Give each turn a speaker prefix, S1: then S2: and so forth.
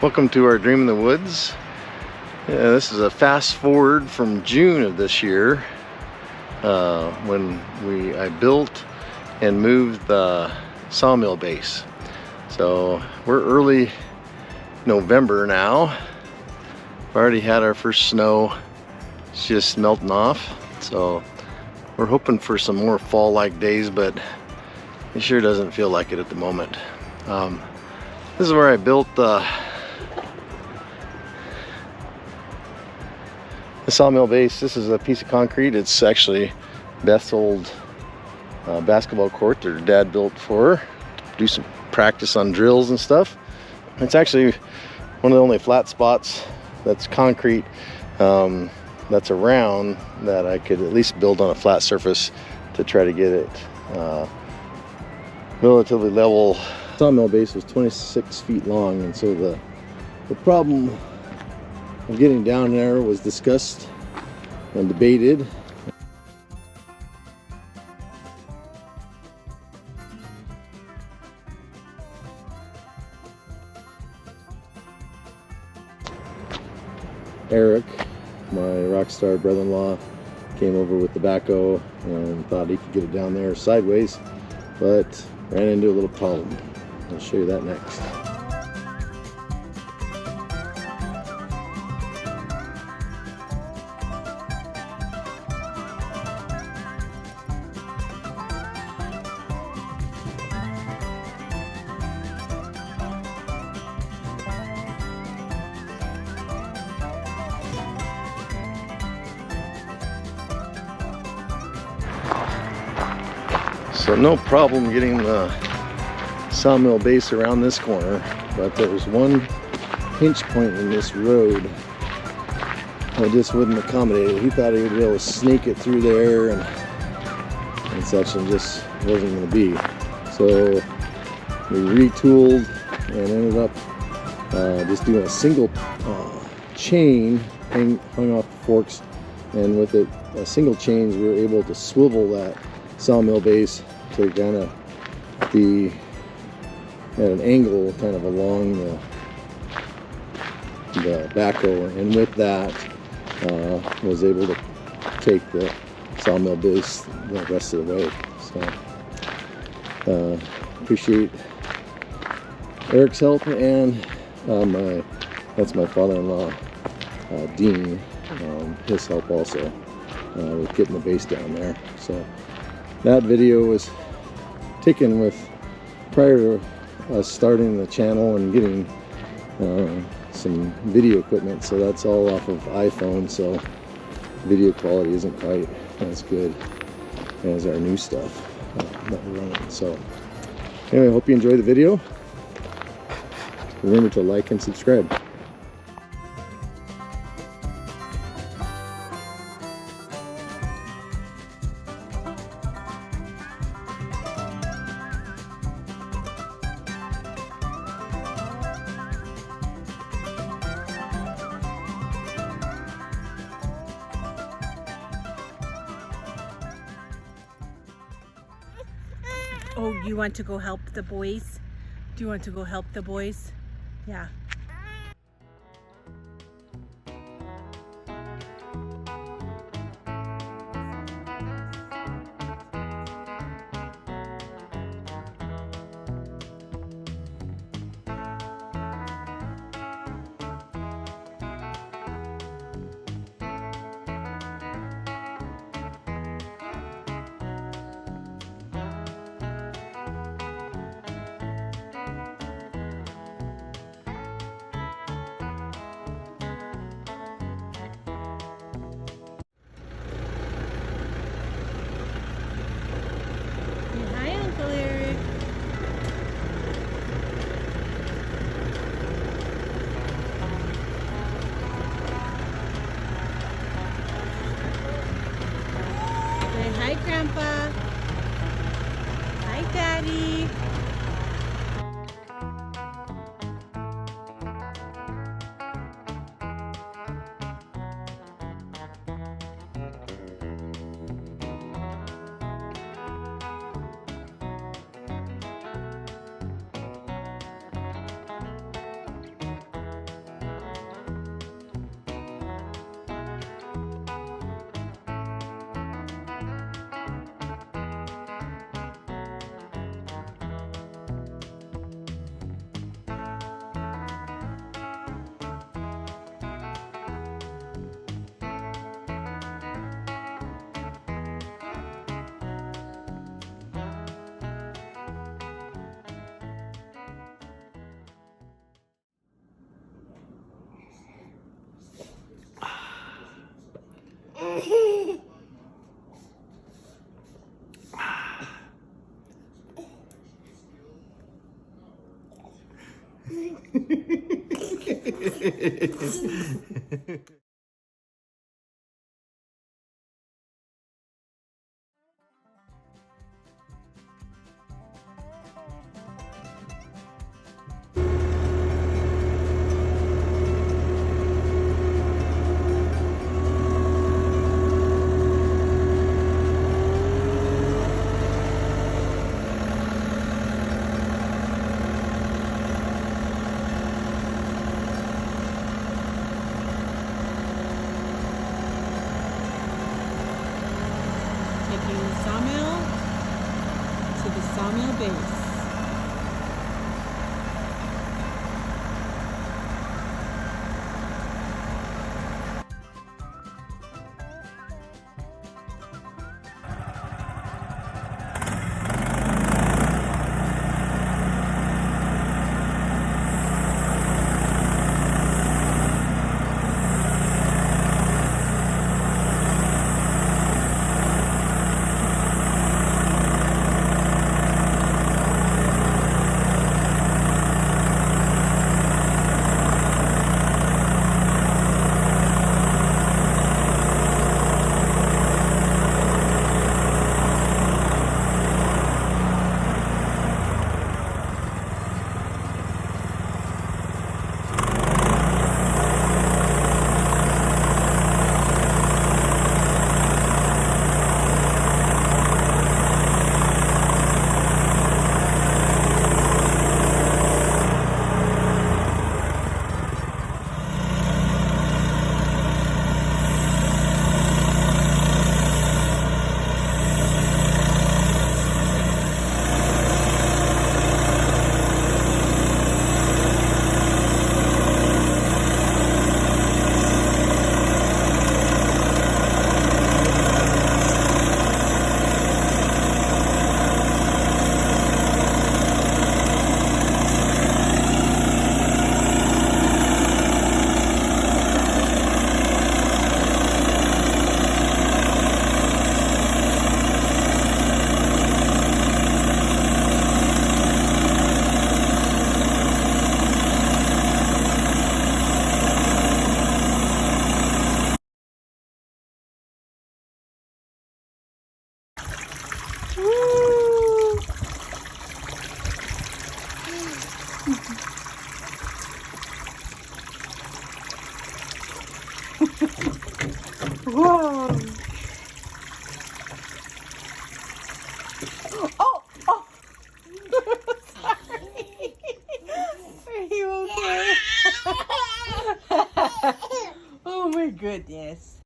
S1: Welcome to our Dream in the Woods. This is a fast forward from June of this year when I built and moved the sawmill base. So we're early November now. We've already had our first snow. It's just melting off. So we're hoping for some more fall-like days, but it sure doesn't feel like it at the moment. This is where I built the sawmill base. This is a piece of concrete. It's actually Beth's old basketball court that her dad built for her to do some practice on drills and stuff. It's actually one of the only flat spots that's concrete that's around that I could at least build on a flat surface to try to get it relatively level. Sawmill base was 26 feet long, and so the problem of getting down there was discussed and debated. Eric, my rock star brother-in-law, came over with the backhoe and thought he could get it down there sideways, but ran into a little problem. I'll show you that next. So no problem getting the sawmill base around this corner, but there was one pinch point in this road that just wouldn't accommodate it. He thought he would be able to sneak it through there and such, and just wasn't going to be. So we retooled and ended up just doing a single chain hung off the forks, and with it a single chain we were able to swivel that sawmill base to kind of be at an angle kind of along the backhoe, and with that was able to take the sawmill base the rest of the way. So appreciate Eric's help, and that's my father-in-law Dean, his help also with getting the base down there. So that video was taken prior to us starting the channel and getting some video equipment, so that's all off of iPhone, so video quality isn't quite as good as our new stuff that we're running. So anyway, hope you enjoy the video. Remember to like and subscribe.
S2: Oh, you want to go help the boys? Do you want to go help the boys? Yeah. Taking the sawmill to the sawmill base. Whoa! Oh! Oh! Sorry. Are you okay? Oh my goodness.